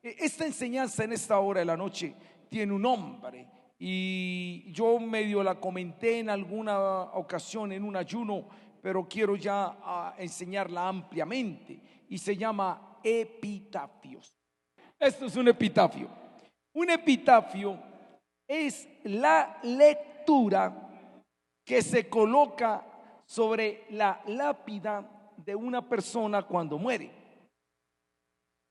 Esta enseñanza en esta hora de la noche tiene un nombre y yo medio la comenté en alguna ocasión en un ayuno, pero quiero ya enseñarla ampliamente y se llama epitafios. Esto es un epitafio. Un epitafio es la lectura que se coloca sobre la lápida de una persona cuando muere.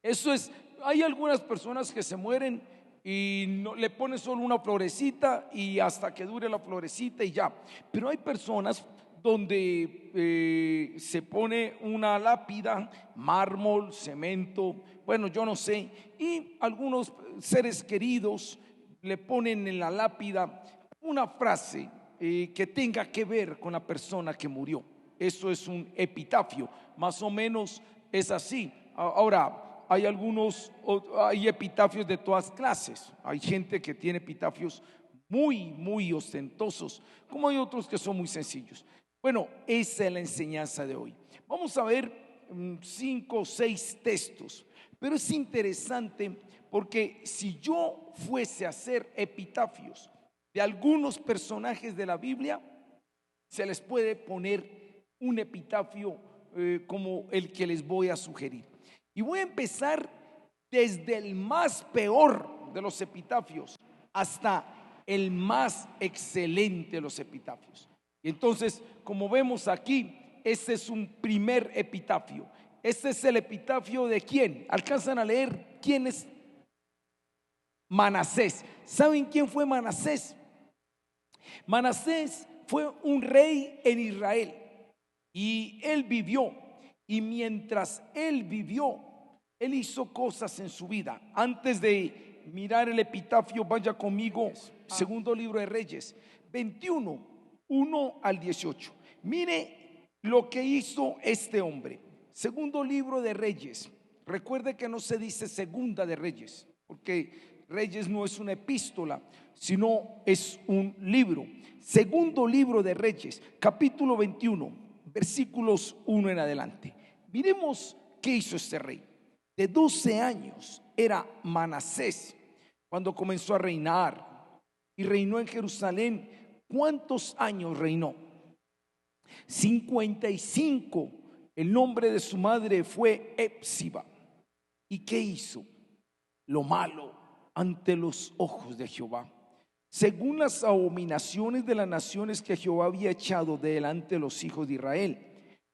Eso es, hay algunas personas que se mueren y no, le ponen solo una florecita y hasta que dure la florecita y ya. Pero hay personas donde se pone una lápida, mármol, cemento, bueno, yo no sé, y algunos seres queridos le ponen en la lápida una frase que tenga que ver con la persona que murió. Eso es un epitafio, más o menos es así. Ahora, hay epitafios de todas clases. Hay gente que tiene epitafios muy ostentosos, como hay otros que son muy sencillos. Bueno, esa es la enseñanza de hoy. Vamos a ver 5 o 6 textos, pero es interesante porque si yo fuese a hacer epitafios de algunos personajes de la Biblia, se les puede poner un epitafio como el que les voy a sugerir. Y voy a empezar desde el más peor de los epitafios hasta el más excelente de los epitafios. Y entonces, como vemos aquí, este es un primer epitafio. Este es el epitafio de ¿quién? ¿Alcanzan a leer quién es? Manasés. ¿Saben quién fue Manasés? Manasés fue un rey en Israel y él vivió, y mientras él vivió, él hizo cosas en su vida. Antes de mirar el epitafio, vaya conmigo, segundo libro de Reyes 21, 1 al 18. Mire lo que hizo este hombre. Segundo libro de Reyes. Recuerde que no se dice segunda de Reyes, porque Reyes no es una epístola, sino es un libro. Segundo libro de Reyes, capítulo 21, versículos 1 en adelante. Miremos qué hizo este rey. De 12 años era Manasés cuando comenzó a reinar, y reinó en Jerusalén. ¿Cuántos años reinó? 55. El nombre de su madre fue Epsiba. ¿Y qué hizo? Lo malo ante los ojos de Jehová, según las abominaciones de las naciones que Jehová había echado de delante de los hijos de Israel.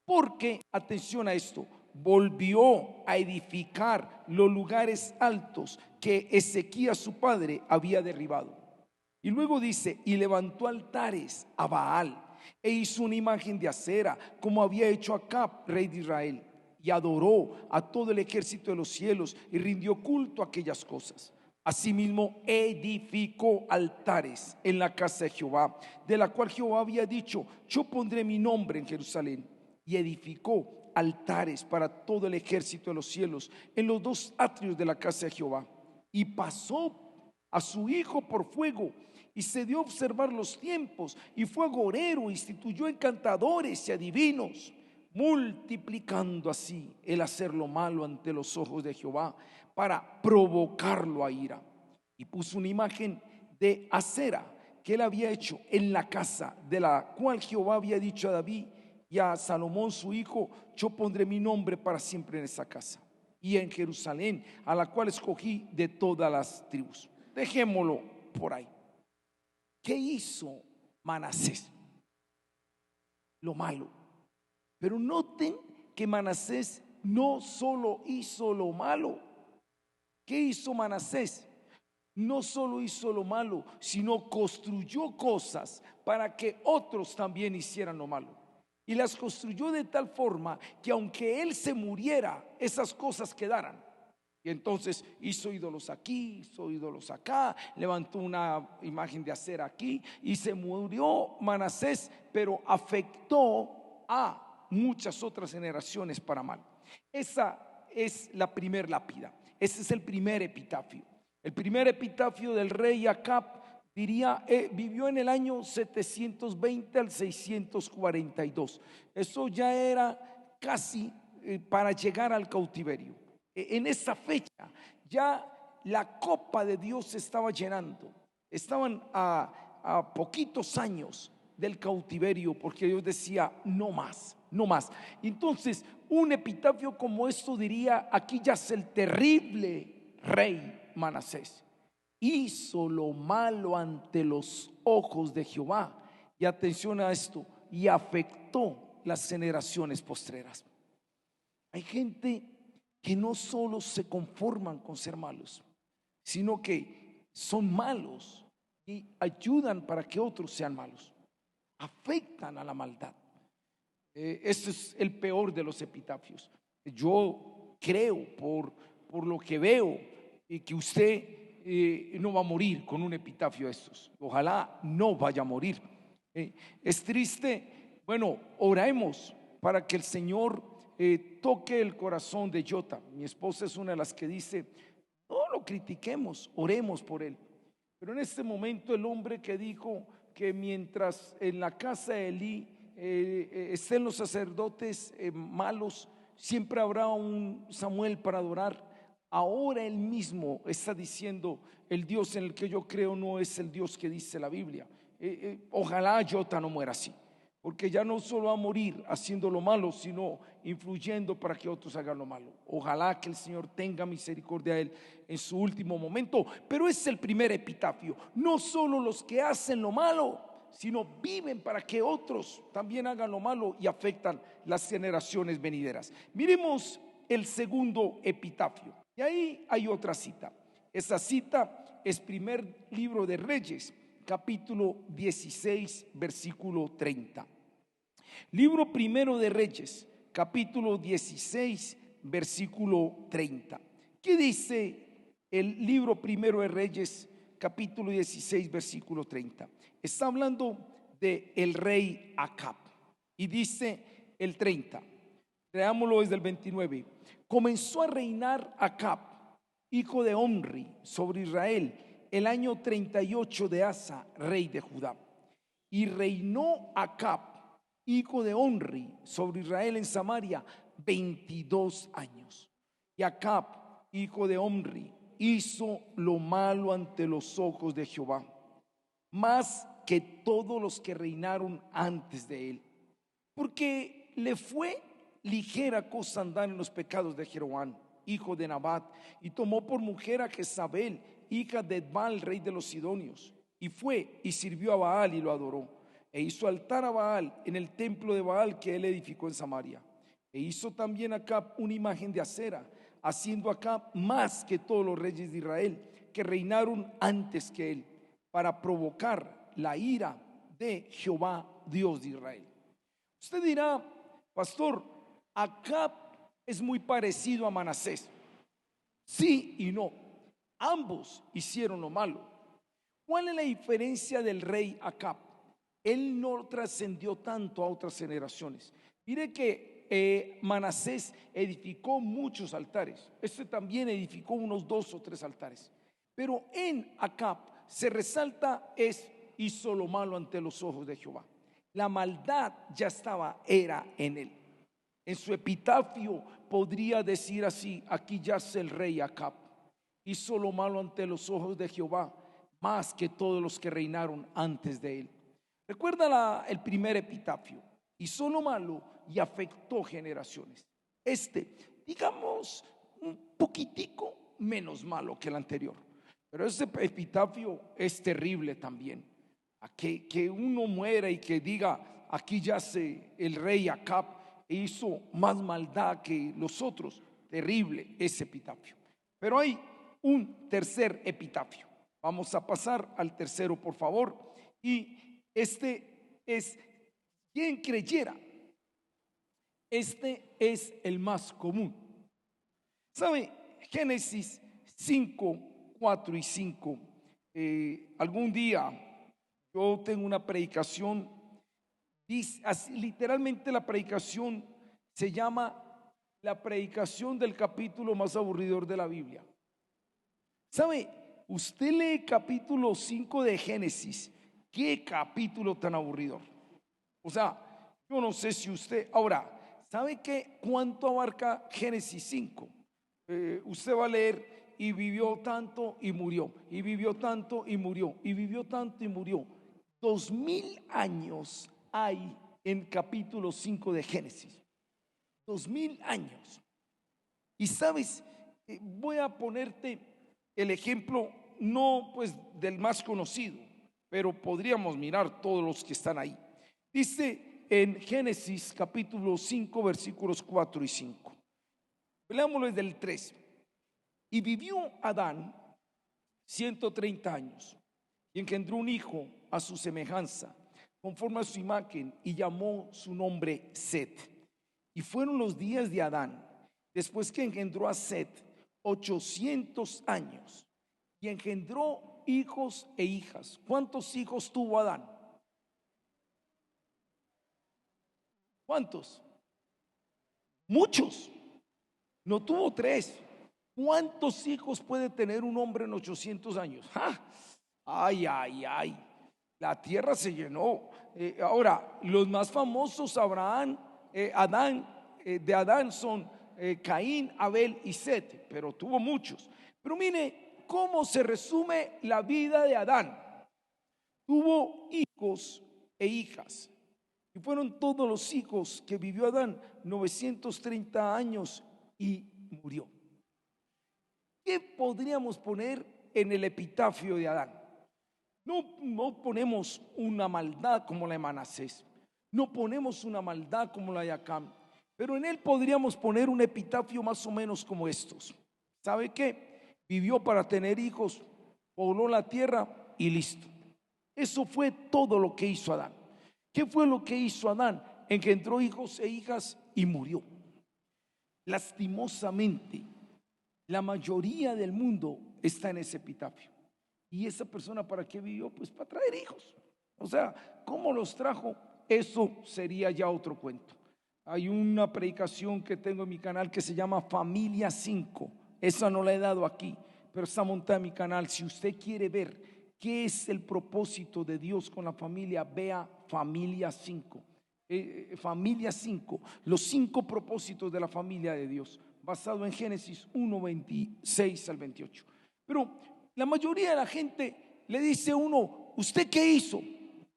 Porque, atención a esto, volvió a edificar los lugares altos que Ezequías su padre había derribado. Y luego dice, y levantó altares a Baal e hizo una imagen de acera, como había hecho Acab, rey de Israel, y adoró a todo el ejército de los cielos y rindió culto a aquellas cosas. Asimismo edificó altares en la casa de Jehová, de la cual Jehová había dicho, yo pondré mi nombre en Jerusalén. Y edificó altares para todo el ejército de los cielos en los 2 atrios de la casa de Jehová. Y pasó a su hijo por fuego, y se dio a observar los tiempos, y fue agorero, instituyó encantadores y adivinos, multiplicando así el hacer lo malo ante los ojos de Jehová, para provocarlo a ira. Y puso una imagen de acera que él había hecho en la casa, de la cual Jehová había dicho a David y a Salomón su hijo, yo pondré mi nombre para siempre en esa casa y en Jerusalén, a la cual escogí de todas las tribus. Dejémoslo por ahí. ¿Qué hizo Manasés? Lo malo. Pero noten que Manasés no solo hizo lo malo. ¿Qué hizo Manasés? No solo hizo lo malo, sino construyó cosas para que otros también hicieran lo malo. Y las construyó de tal forma que aunque él se muriera, esas cosas quedaran. Y entonces hizo ídolos aquí, hizo ídolos acá, levantó una imagen de acera aquí y se murió Manasés, pero afectó a muchas otras generaciones para mal. Esa es la primer lápida. Ese es el primer epitafio. El primer epitafio del rey Acab diría, vivió en el año 720 al 642. Eso ya era casi para llegar al cautiverio. En esa fecha ya la copa de Dios se estaba llenando. Estaban a poquitos años del cautiverio, porque Dios decía, no más, no más. Entonces, un epitafio como esto diría, aquí yace el terrible rey Manasés. Hizo lo malo ante los ojos de Jehová. Y atención a esto, y afectó las generaciones postreras. Hay gente que no solo se conforman con ser malos, sino que son malos y ayudan para que otros sean malos. Afectan a la maldad. Este es el peor de los epitafios. Yo creo por lo que veo que usted no va a morir con un epitafio de estos. Ojalá no vaya a morir. Es triste. Bueno, oremos para que el Señor toque el corazón de Jota. Mi esposa es una de las que dice, no lo critiquemos, oremos por él. Pero en este momento el hombre que dijo que mientras en la casa de Elí estén los sacerdotes malos, siempre habrá un Samuel para adorar. Ahora él mismo está diciendo, el Dios en el que yo creo no es el Dios que dice la Biblia. Ojalá Jota no muera así, porque ya no solo va a morir haciendo lo malo, sino influyendo para que otros hagan lo malo. Ojalá que el Señor tenga misericordia de él en su último momento. Pero es el primer epitafio. No solo los que hacen lo malo, sino viven para que otros también hagan lo malo y afectan las generaciones venideras. Miremos el segundo epitafio. Y ahí hay otra cita. Esa cita es primer libro de Reyes, capítulo 16, versículo 30. Libro primero de Reyes, capítulo 16, versículo 30. ¿Qué dice el libro primero de Reyes, capítulo 16, versículo 30? Está hablando de el rey Acab y dice el 30. Leámoslo desde el 29. Comenzó a reinar Acab, hijo de Omri, sobre Israel el año 38 de Asa, rey de Judá. Y reinó Acab, hijo de Omri, sobre Israel en Samaria 22 años. Y Acab, hijo de Omri, hizo lo malo ante los ojos de Jehová, más que todos los que reinaron antes de él, porque le fue ligera cosa andar en los pecados de Jeroboam, hijo de Nabat, y tomó por mujer a Jezabel, hija de Edbaal, rey de los Sidonios, y fue y sirvió a Baal y lo adoró, e hizo altar a Baal en el templo de Baal que él edificó en Samaria. E hizo también Acab una imagen de acera, haciendo Acab más que todos los reyes de Israel que reinaron antes que él, para provocar la ira de Jehová, Dios de Israel. Usted dirá, pastor, Acab es muy parecido a Manasés. Sí y no, ambos hicieron lo malo. ¿Cuál es la diferencia del rey Acab? Él no trascendió tanto a otras generaciones. Mire que Manasés edificó muchos altares. Este también edificó unos 2 o 3 altares. Pero en Acab se resalta hizo lo malo ante los ojos de Jehová. La maldad ya era en él. En su epitafio podría decir así: aquí yace el rey Acab, hizo lo malo ante los ojos de Jehová, más que todos los que reinaron antes de él. Recuerda el primer epitafio: hizo lo malo y afectó generaciones. Digamos, un poquitico menos malo que el anterior, pero ese epitafio es terrible también. Que uno muera y que diga: aquí yace el rey Acab, hizo más maldad que los otros. Terrible ese epitafio. Pero hay un tercer epitafio. Vamos a pasar al tercero, por favor. Y este es: quien creyera. Este es el más común. ¿Sabe? Génesis 5, 4 y 5. Algún día yo tengo una predicación, literalmente la predicación se llama la predicación del capítulo más aburridor de la Biblia. ¿Sabe? Usted lee capítulo 5 de Génesis. ¿Qué capítulo tan aburridor? O sea, yo no sé si usted... Ahora, ¿sabe cuánto abarca Génesis 5? Usted va a leer y vivió tanto y murió, y vivió tanto y murió, y vivió tanto y murió. 2000 años hay en capítulo 5 de Génesis. 2000 años. Y sabes, voy a ponerte el ejemplo, no pues del más conocido, pero podríamos mirar todos los que están ahí. Dice en Génesis capítulo 5 versículos 4 y 5. Leámoslo desde el 3. Y vivió Adán 130 años y engendró un hijo a su semejanza, conforme a su imagen, y llamó su nombre Set. Y fueron los días de Adán, después que engendró a Set, 800 años, y engendró hijos e hijas. ¿Cuántos hijos tuvo Adán? ¿Cuántos? Muchos. No tuvo tres. ¿Cuántos hijos puede tener un hombre en 800 años? ¡Ja! Ay, ay, ay. La tierra se llenó. Ahora, los más famosos, de Adán son Caín, Abel y Set, pero tuvo muchos. Pero mire cómo se resume la vida de Adán. Tuvo hijos e hijas. Y fueron todos los hijos que vivió Adán, 930 años, y murió. ¿Qué podríamos poner en el epitafio de Adán? No ponemos una maldad como la de Manasés, no ponemos una maldad como la de Acán, pero en él podríamos poner un epitafio más o menos como estos. ¿Sabe qué? Vivió para tener hijos, pobló la tierra y listo. Eso fue todo lo que hizo Adán. ¿Qué fue lo que hizo Adán? Engendró hijos e hijas y murió. Lastimosamente, la mayoría del mundo está en ese epitafio. ¿Y esa persona para qué vivió? Pues para traer hijos. O sea, ¿cómo los trajo? Eso sería ya otro cuento. Hay una predicación que tengo en mi canal que se llama Familia 5. Esa no la he dado aquí, pero está montada en mi canal. Si usted quiere ver qué es el propósito de Dios con la familia, vea Familia 5. Familia 5, los 5 propósitos de la familia de Dios, basado en Génesis 1, 26 al 28. Pero la mayoría de la gente le dice a uno: ¿usted qué hizo?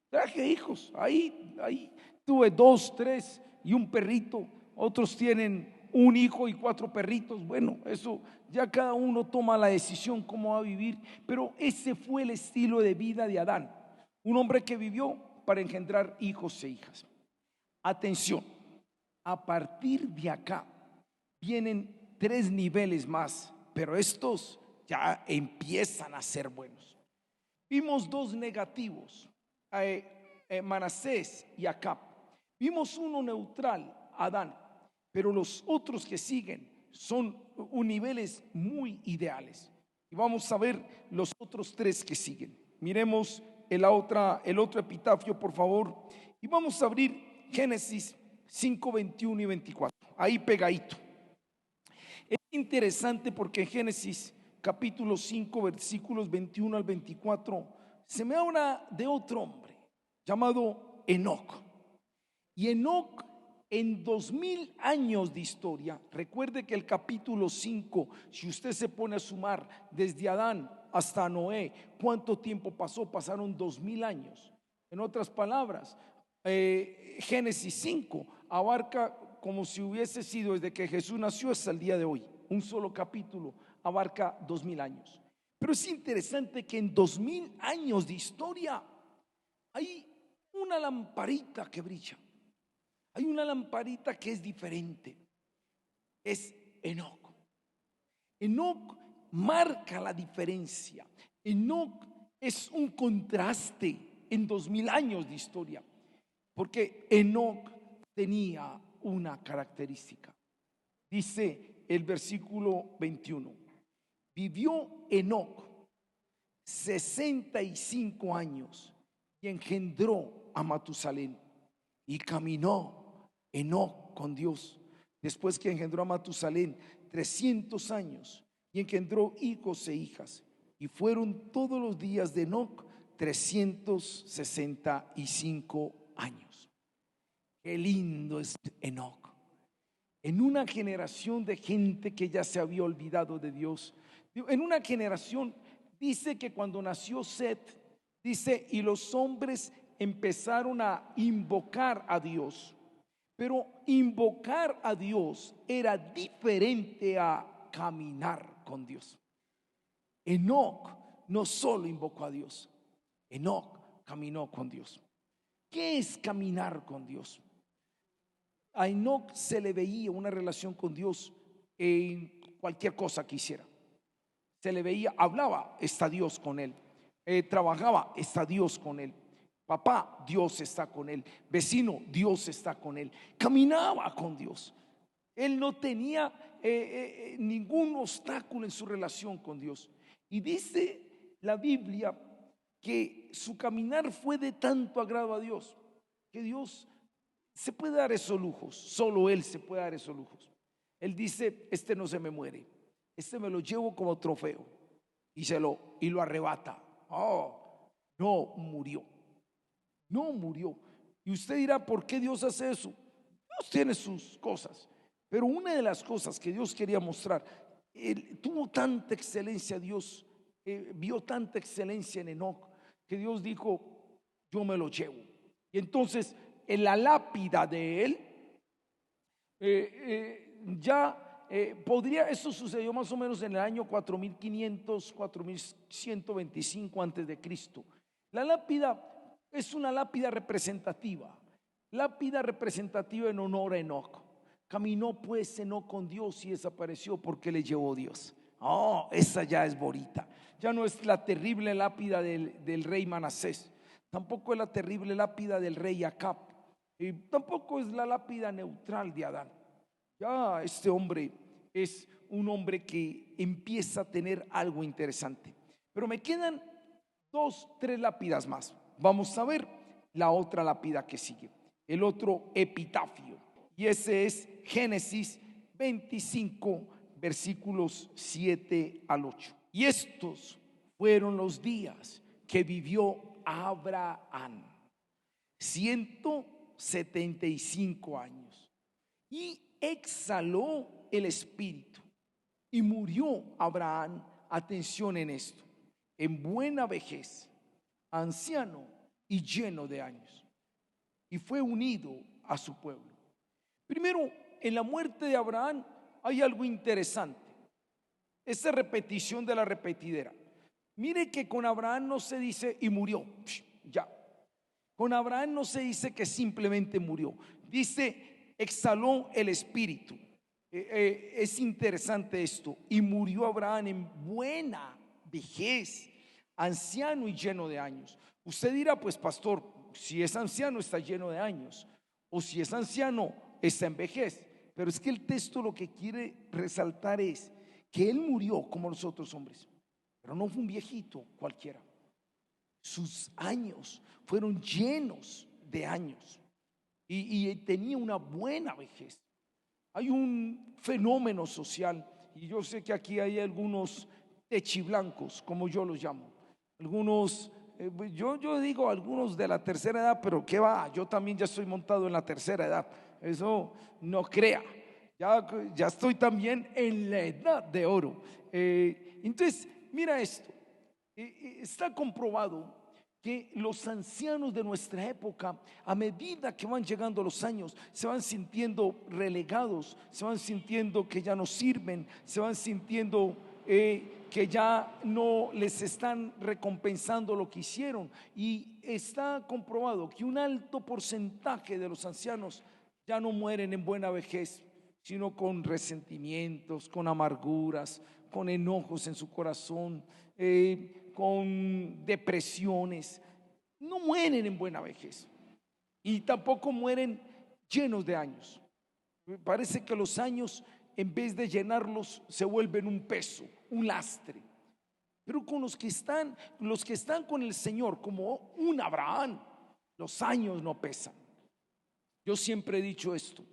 Traje hijos, ahí tuve 2, 3 y un perrito. Otros tienen un hijo y 4 perritos. Bueno, eso ya cada uno toma la decisión cómo va a vivir, pero ese fue el estilo de vida de Adán, un hombre que vivió para engendrar hijos e hijas. Atención, a partir de acá vienen 3 niveles más, pero estos ya empiezan a ser buenos. Vimos 2 negativos, Manasés y Acab. Vimos uno neutral, Adán, pero los otros que siguen son niveles muy ideales. Y vamos a ver los otros 3 que siguen. Miremos el otro epitafio, por favor, y vamos a abrir Génesis 5, 21 y 24, ahí pegadito. Es interesante porque en Génesis capítulo 5 versículos 21 al 24 se me habla de otro hombre llamado Enoc. Y Enoc, en 2000 años de historia, recuerde que el capítulo 5, si usted se pone a sumar desde Adán hasta Noé, ¿cuánto tiempo pasó? Pasaron 2000 años. En otras palabras, Génesis 5 abarca como si hubiese sido desde que Jesús nació hasta el día de hoy. Un solo capítulo abarca 2000 años. Pero es interesante que en 2000 años de historia hay una lamparita que brilla. Hay una lamparita que es diferente. Es Enoc. Enoc marca la diferencia. Enoc es un contraste en 2000 años de historia, porque Enoc tenía una característica. Dice el versículo 21: vivió Enoc 65 años y engendró a Matusalén. Y caminó Enoc con Dios después que engendró a Matusalén 300 años y engendró hijos e hijas. Y fueron todos los días de Enoc 365 años. Qué lindo es Enoc. En una generación de gente que ya se había olvidado de Dios, En una generación, dice que cuando nació Set, dice, y los hombres empezaron a invocar a Dios. Pero invocar a Dios era diferente a caminar con Dios. Enoc no solo invocó a Dios, Enoc caminó con Dios. ¿Qué es caminar con Dios? A Enoc se le veía una relación con Dios en cualquier cosa que hiciera. Se le veía, hablaba, está Dios con él. Trabajaba, está Dios con él. Papá, Dios está con él. Vecino, Dios está con él. Caminaba con Dios. Él no tenía ningún obstáculo en su relación con Dios. Y dice la Biblia que su caminar fue de tanto agrado a Dios, que Dios se puede dar esos lujos. Solo Él se puede dar esos lujos. Él dice, este no se me muere, este me lo llevo como trofeo, y lo arrebata. Oh, no murió. No murió. Y usted dirá, ¿por qué Dios hace eso? Dios tiene sus cosas, pero una de las cosas que Dios quería mostrar, tuvo tanta excelencia Dios, vio tanta excelencia en Enoc, que Dios dijo, yo me lo llevo. Y entonces en la lápida de él, eso sucedió más o menos en el año 4500, 4125 antes de Cristo. La lápida es una lápida representativa en honor a Enoc. Caminó pues Enoc con Dios y desapareció porque le llevó Dios. Oh, esa ya es bonita. Ya no es la terrible lápida del rey Manasés, tampoco es la terrible lápida del rey Acab, y tampoco es la lápida neutral de Adán. Ya este hombre es un hombre que empieza a tener algo interesante. Pero me quedan 2, 3 lápidas más. Vamos a ver la otra lápida que sigue, el otro epitafio, y ese es Génesis 25, versículos 7 al 8. Y estos fueron los días que vivió Abraham, 175 años, y exhaló el espíritu, y murió Abraham, atención en esto, en buena vejez, anciano y lleno de años, y fue unido a su pueblo. Primero, en la muerte de Abraham hay algo interesante, esa repetición de la repetidera. Mire que con Abraham no se dice y murió, ya. Con Abraham no se dice que simplemente murió, dice exhaló el espíritu. Es interesante esto. Y murió Abraham en buena vejez, anciano y lleno de años. Usted dirá, pues pastor, si es anciano está lleno de años, o si es anciano está en vejez. Pero es que el texto lo que quiere resaltar es que él murió como los otros hombres, pero no fue un viejito cualquiera. Sus años fueron llenos de años, y tenía una buena vejez. Hay un fenómeno social, y yo sé que aquí hay algunos techiblancos, como yo los llamo, algunos, yo digo algunos de la tercera edad, pero qué va, yo también ya estoy montado en la tercera edad, eso no crea, ya estoy también en la edad de oro. Entonces, mira esto, está comprobado que los ancianos de nuestra época, a medida que van llegando los años, se van sintiendo relegados, se van sintiendo que ya no sirven, se van sintiendo que ya no les están recompensando lo que hicieron. Y está comprobado que un alto porcentaje de los ancianos ya no mueren en buena vejez, sino con resentimientos, con amarguras, con enojos en su corazón, con depresiones. No mueren en buena vejez y tampoco mueren llenos de años. Parece que los años, en vez de llenarlos, se vuelven un peso, un lastre. Pero con los que están con el Señor, como un Abraham, los años no pesan. Yo siempre he dicho esto: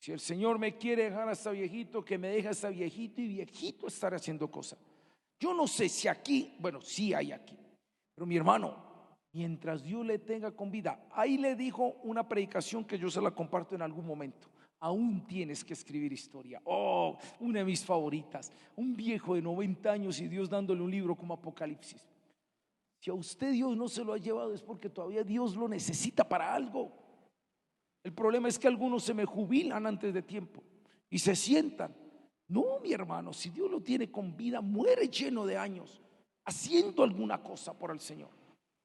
si el Señor me quiere dejar hasta viejito, que me deje hasta viejito, y viejito estar haciendo cosas. Yo no sé si aquí, bueno, sí hay aquí, pero mi hermano, mientras Dios le tenga con vida, ahí le dijo una predicación que yo se la comparto en algún momento. aún tienes que escribir historia. Oh, una de mis favoritas, un viejo de 90 años y Dios dándole un libro como Apocalipsis. Si a usted Dios no se lo ha llevado es porque todavía Dios lo necesita para algo. El problema es que algunos se me jubilan antes de tiempo y se sientan. No, mi hermano, si Dios lo tiene con vida, muere lleno de años haciendo alguna cosa por el Señor.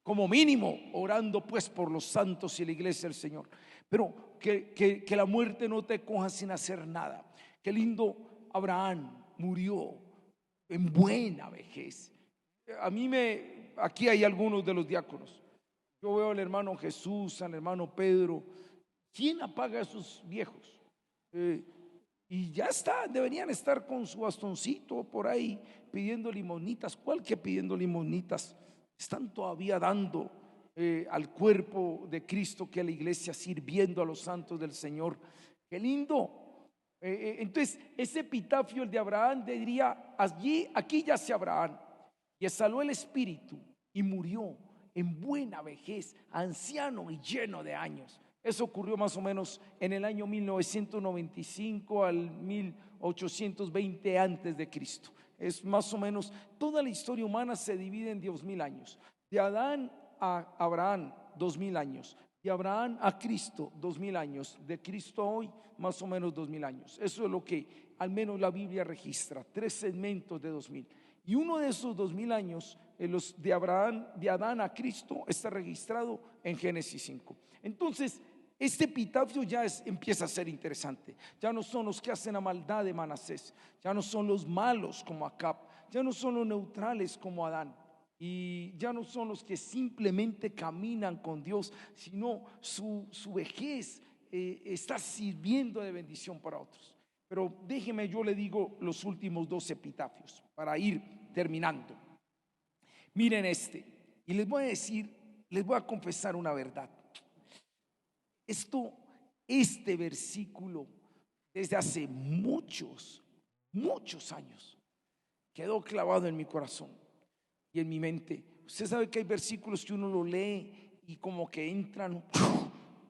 Como mínimo, orando pues por los santos y la iglesia del Señor. Pero que la muerte no te coja sin hacer nada. Qué lindo, Abraham murió en buena vejez. Aquí hay algunos de los diáconos. Yo veo al hermano Jesús, al hermano Pedro. ¿Quién apaga a esos viejos? Y ya está, deberían estar con su bastoncito por ahí pidiendo limosnitas. ¿Cuál que pidiendo limosnitas? Están todavía dando al cuerpo de Cristo, que es la iglesia, sirviendo a los santos del Señor. Qué lindo. Entonces ese epitafio, el de Abraham, diría: aquí yace Abraham y exhaló el espíritu y murió en buena vejez, anciano y lleno de años. Eso ocurrió más o menos en el año 1995 al 1820 antes de Cristo. Es más o menos, toda la historia humana se divide en 2000 años. De Adán a Abraham, 2000 años. De Abraham a Cristo, 2000 años. De Cristo hoy, más o menos 2000 años. Eso es lo que al menos la Biblia registra, 3 segmentos de 2000. Y uno de esos 2000 años, los de Abraham, de Adán a Cristo, está registrado en Génesis 5. Entonces, este epitafio ya empieza a ser interesante. Ya no son los que hacen la maldad de Manasés, ya no son los malos como Acab, ya no son los neutrales como Adán, y ya no son los que simplemente caminan con Dios, sino su vejez está sirviendo de bendición para otros. Pero déjeme, yo le digo los últimos 2 epitafios para ir terminando. Miren y les voy a decir, les voy a confesar una verdad. Este versículo, desde hace muchos años, quedó clavado en mi corazón y en mi mente. Usted sabe que hay versículos que uno lo lee y como que entran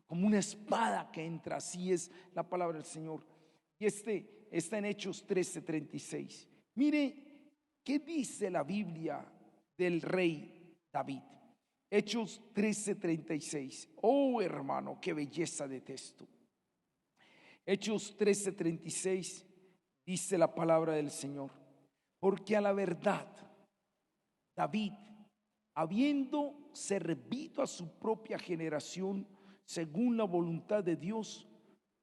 como una espada que entra. Así es la palabra del Señor. Y está en Hechos 13:36. Mire qué dice la Biblia del rey David. Hechos 13:36. Oh, hermano, qué belleza de texto. Hechos 13:36 dice la palabra del Señor: porque a la verdad David, habiendo servido a su propia generación según la voluntad de Dios,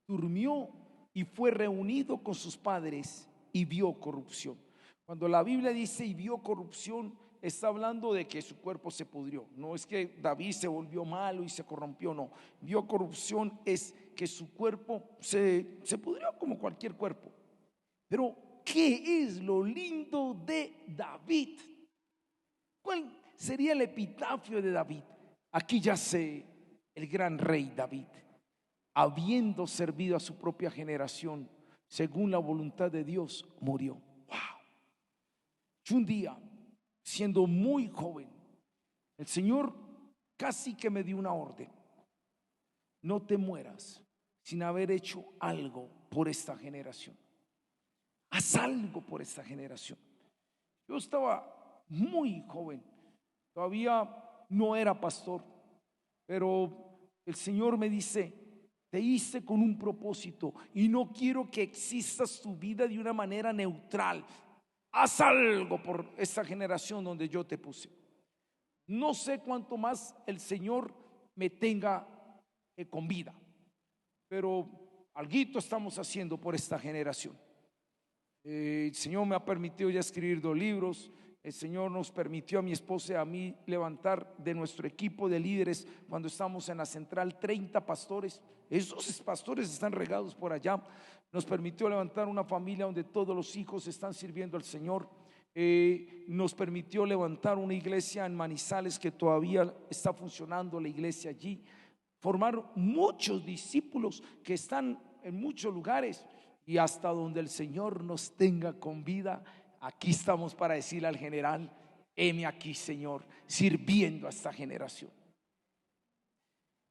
durmió y fue reunido con sus padres y vio corrupción. Cuando la Biblia dice y vio corrupción, está hablando de que su cuerpo se pudrió. No es que David se volvió malo y se corrompió, no. Vio corrupción es que su cuerpo se pudrió como cualquier cuerpo. Pero ¿qué es lo lindo de David? ¿Cuál sería el epitafio de David? Aquí yace el gran rey David, habiendo servido a su propia generación según la voluntad de Dios, murió. Wow. Y un día, siendo muy joven, el Señor casi que me dio una orden: no te mueras sin haber hecho algo por esta generación. Haz algo por esta generación. Yo estaba muy joven, todavía no era pastor, pero el Señor me dice: te hice con un propósito y no quiero que existas tu vida de una manera neutral. Haz algo por esta generación donde yo te puse. No sé cuánto más el Señor me tenga con vida, pero alguito estamos haciendo por esta generación. El Señor me ha permitido ya escribir 2 libros. El Señor nos permitió a mi esposa y a mí levantar de nuestro equipo de líderes, cuando estamos en la central, 30 pastores. Esos pastores están regados por allá. Nos permitió levantar una familia donde todos los hijos están sirviendo al Señor. Nos permitió levantar una iglesia en Manizales que todavía está funcionando, la iglesia allí. Formar muchos discípulos que están en muchos lugares, y hasta donde el Señor nos tenga con vida, aquí estamos para decirle al general: heme aquí, Señor, sirviendo a esta generación.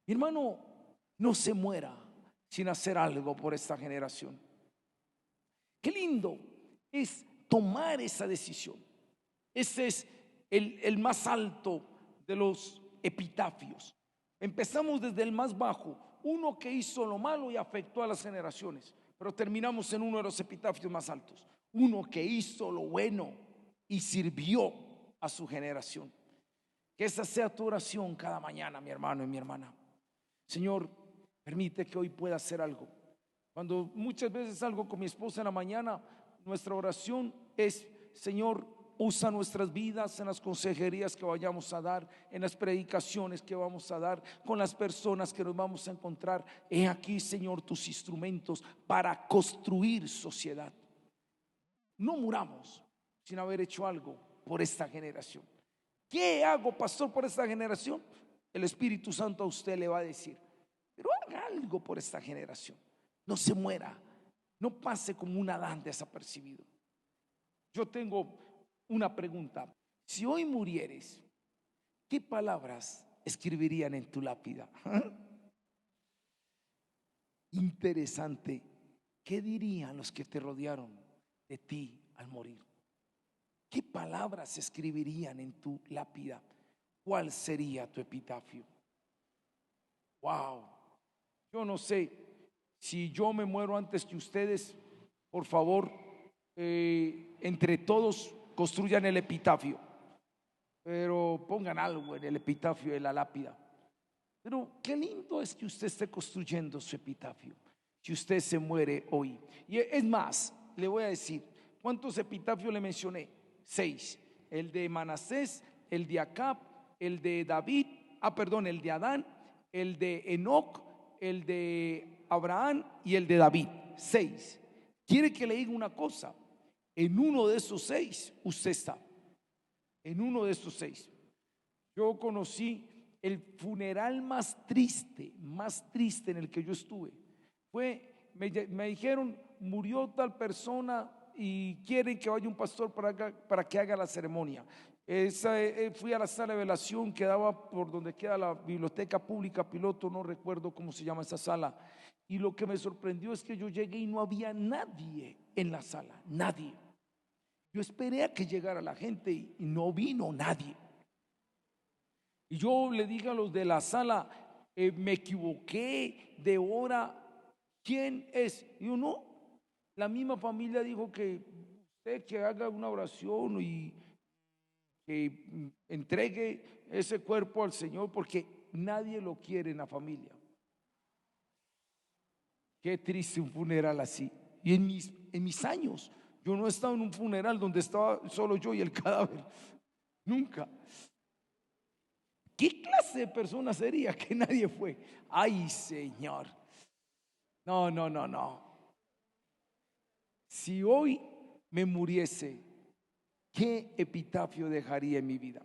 Mi hermano, no se muera sin hacer algo por esta generación. Qué lindo es tomar esa decisión. Ese es el más alto de los epitafios. Empezamos desde el más bajo, uno que hizo lo malo y afectó a las generaciones, pero terminamos en uno de los epitafios más altos, uno que hizo lo bueno y sirvió a su generación. Que esa sea tu oración cada mañana, mi hermano y mi hermana. Señor, permite que hoy pueda hacer algo. Cuando muchas veces salgo con mi esposa en la mañana, nuestra oración es: Señor, usa nuestras vidas en las consejerías que vayamos a dar, en las predicaciones que vamos a dar, con las personas que nos vamos a encontrar. He aquí, Señor, tus instrumentos para construir sociedad. No muramos sin haber hecho algo por esta generación. ¿Qué hago, pastor, por esta generación? El Espíritu Santo a usted le va a decir: pero haga algo por esta generación. No se muera, no pase como un Adán desapercibido. Yo tengo una pregunta: si hoy murieres, ¿qué palabras escribirían en tu lápida? Interesante. ¿Qué dirían los que te rodearon de ti al morir? ¿Qué palabras escribirían en tu lápida? ¿Cuál sería tu epitafio? Wow. Yo no sé si yo me muero antes que ustedes. Por favor, entre todos construyan el epitafio, pero pongan algo en el epitafio de la lápida. Pero qué lindo es que usted esté construyendo su epitafio si usted se muere hoy. Y es más, le voy a decir, ¿cuántos epitafios le mencioné? 6. El de Manasés, el de Acab, el de David, el de Adán, el de Enoc, el de Abraham y el de David. 6. ¿Quiere que le diga una cosa? En uno de esos 6 usted está. En uno de esos 6. Yo conocí el funeral más triste en el que yo estuve. Me dijeron: murió tal persona y quieren que vaya un pastor para que haga la ceremonia. Fui a la sala de velación que daba por donde queda la biblioteca pública Piloto, no recuerdo cómo se llama esa sala. Y lo que me sorprendió es que yo llegué y no había nadie en la sala, nadie. Yo esperé a que llegara la gente y no vino nadie. Y yo le dije a los de la sala: me equivoqué de hora, ¿quién es? Y yo: no, la misma familia dijo que usted que haga una oración y que entregue ese cuerpo al Señor, porque nadie lo quiere en la familia. Qué triste un funeral así. Y en mis años yo no he estado en un funeral donde estaba solo yo y el cadáver, nunca. ¿Qué clase de persona sería que nadie fue? Ay, Señor. No. Si hoy me muriese, ¿qué epitafio dejaría en mi vida?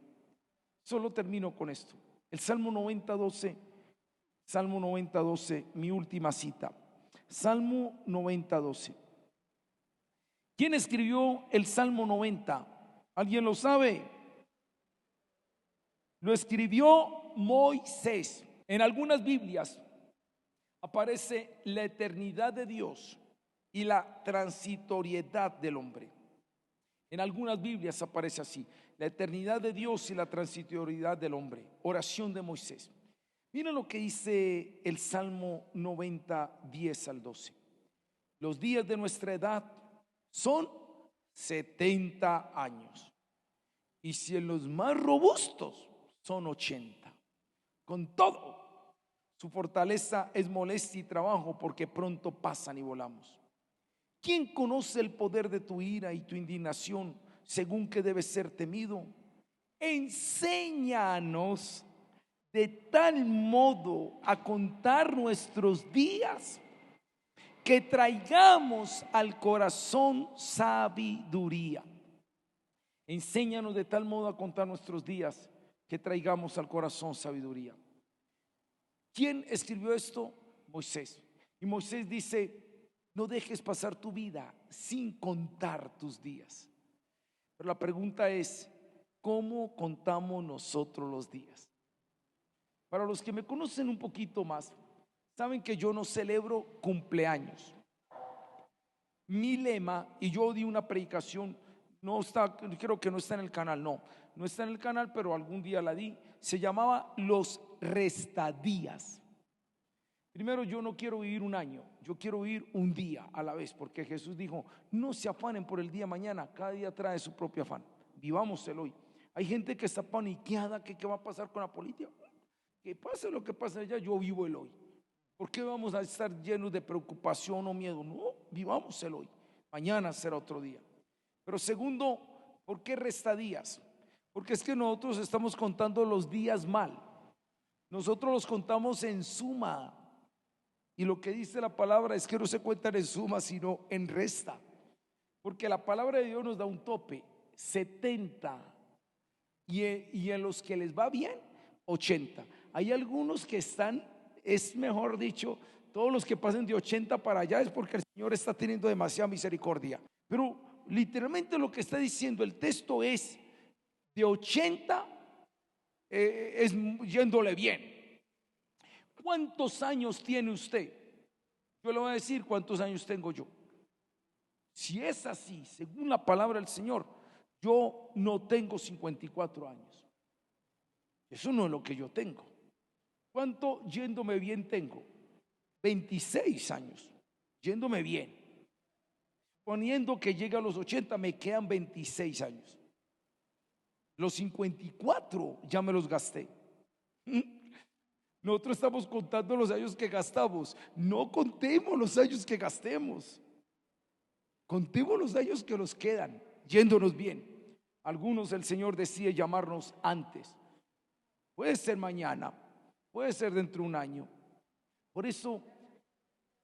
Solo termino con esto. El Salmo 90:12, mi última cita. Salmo 90:12. ¿Quién escribió el Salmo 90? ¿Alguien lo sabe? Lo escribió Moisés. En algunas Biblias aparece la eternidad de Dios y la transitoriedad del hombre. En algunas Biblias aparece así: la eternidad de Dios y la transitoriedad del hombre. Oración de Moisés. Miren lo que dice el Salmo 90, 10 al 12. Los días de nuestra edad son 70 años, y si en los más robustos son 80. Con todo, su fortaleza es molestia y trabajo, porque pronto pasan y volamos. ¿Quién conoce el poder de tu ira y tu indignación, según que debe ser temido? Enséñanos de tal modo a contar nuestros días, que traigamos al corazón sabiduría. Enséñanos de tal modo a contar nuestros días, que traigamos al corazón sabiduría. ¿Quién escribió esto? Moisés. Y Moisés dice: no dejes pasar tu vida sin contar tus días. Pero la pregunta es: ¿cómo contamos nosotros los días? Para los que me conocen un poquito más, Saben que yo no celebro cumpleaños. Mi lema, y yo di una predicación, no está, creo que no está en el canal, no está en el canal, pero algún día la di, se llamaba los restadías. Primero, yo no quiero vivir un año, yo quiero vivir un día a la vez, porque Jesús dijo: no se afanen por el día de mañana, cada día trae su propio afán. Vivamos el hoy. Hay gente que está paniqueada, que qué va a pasar con la política. Que pase lo que pase allá, yo vivo el hoy. ¿Por qué vamos a estar llenos de preocupación o miedo? No, vivamos el hoy. Mañana será otro día. Pero segundo, ¿por qué restadías? Porque es que nosotros estamos contando los días mal. Nosotros los contamos en suma. Y lo que dice la palabra es que no se cuentan en suma, sino en resta. Porque la palabra de Dios nos da un tope: 70. Y en los que les va bien, 80. Hay algunos que están, es mejor dicho, todos los que pasen de 80 para allá es porque el Señor está teniendo demasiada misericordia. Pero literalmente lo que está diciendo el texto es: de 80 es yéndole bien. ¿Cuántos años tiene usted? Yo le voy a decir cuántos años tengo yo. Si es así, según la palabra del Señor, yo no tengo 54 años. Eso no es lo que yo tengo. ¿Cuánto yéndome bien tengo? 26 años, yéndome bien. Poniendo que llegue a los 80, me quedan 26 años. Los 54 ya me los gasté. Nosotros estamos contando los años que gastamos. No contemos los años que gastemos. Contemos los años que nos quedan, yéndonos bien. Algunos el Señor decide llamarnos antes. Puede ser mañana, puede ser dentro de un año. Por eso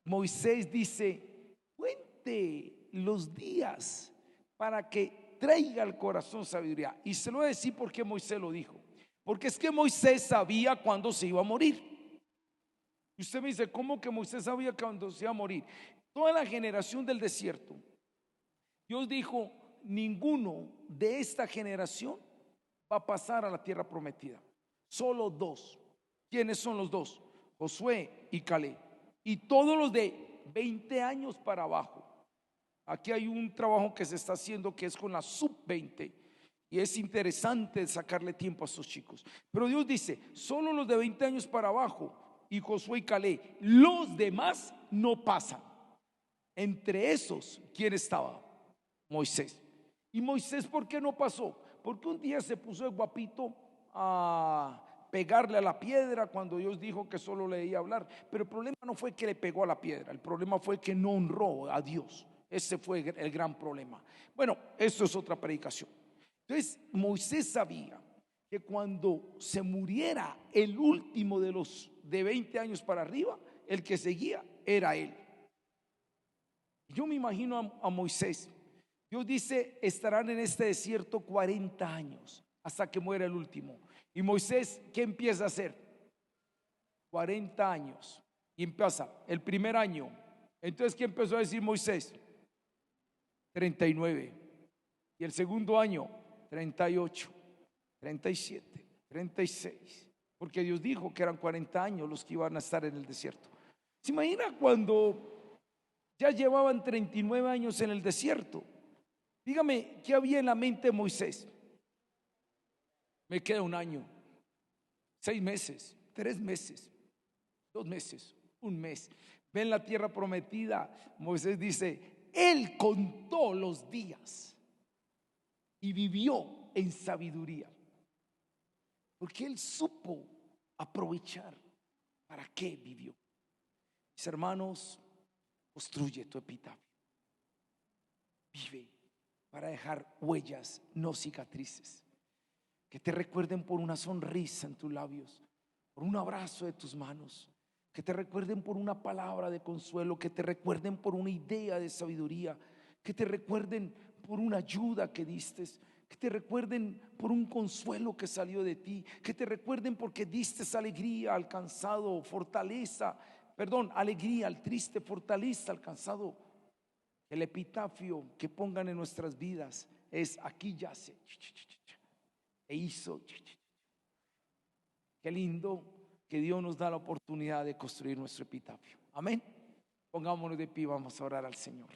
Moisés dice: cuente los días para que traiga al corazón sabiduría. Y se lo voy a decir porque Moisés lo dijo. Porque es que Moisés sabía cuándo se iba a morir. Y usted me dice: ¿cómo que Moisés sabía cuándo se iba a morir? Toda la generación del desierto, Dios dijo: ninguno de esta generación va a pasar a la tierra prometida. Solo dos. ¿Quiénes son los dos? Josué y Caleb. Y todos los de 20 años para abajo. Aquí hay un trabajo que se está haciendo que es con la sub-20. Y es interesante sacarle tiempo a estos chicos. Pero Dios dice: solo los de 20 años para abajo, y Josué y Caleb. Los demás no pasan. Entre esos, ¿quién estaba? Moisés. ¿Y Moisés por qué no pasó? Porque un día se puso el guapito a pegarle a la piedra cuando Dios dijo que solo le debía hablar. Pero el problema no fue que le pegó a la piedra, el problema fue que no honró a Dios. Ese fue el gran problema. Bueno, eso es otra predicación. Entonces Moisés sabía que cuando se muriera el último de los de 20 años para arriba, el que seguía era él. Yo me imagino a Moisés. Dios dice: estarán en este desierto 40 años hasta que muera el último. Y Moisés, ¿qué empieza a hacer? 40 años. Y empieza el primer año. Entonces, ¿qué empezó a decir Moisés? 39. Y el segundo año, 38, 37, 36. Porque Dios dijo que eran 40 años los que iban a estar en el desierto. ¿Se imagina cuando ya llevaban 39 años en el desierto? Dígame, ¿qué había en la mente de Moisés? Me queda un año, 6 meses, 3 meses, 2 meses, un mes. Ven la tierra prometida. Moisés dice: él contó los días y vivió en sabiduría, porque él supo aprovechar. ¿Para qué vivió? Mis hermanos, construye tu epitafio. Vive para dejar huellas, no cicatrices, que te recuerden por una sonrisa en tus labios, por un abrazo de tus manos, que te recuerden por una palabra de consuelo, que te recuerden por una idea de sabiduría, que te recuerden por una ayuda que diste, que te recuerden por un consuelo que salió de ti, que te recuerden porque diste alegría al cansado, alegría al triste, fortaleza al cansado. El epitafio que pongan en nuestras vidas es: aquí yace e hizo. Qué lindo que Dios nos da la oportunidad de construir nuestro epitafio. Amén. Pongámonos de pie, vamos a orar al Señor.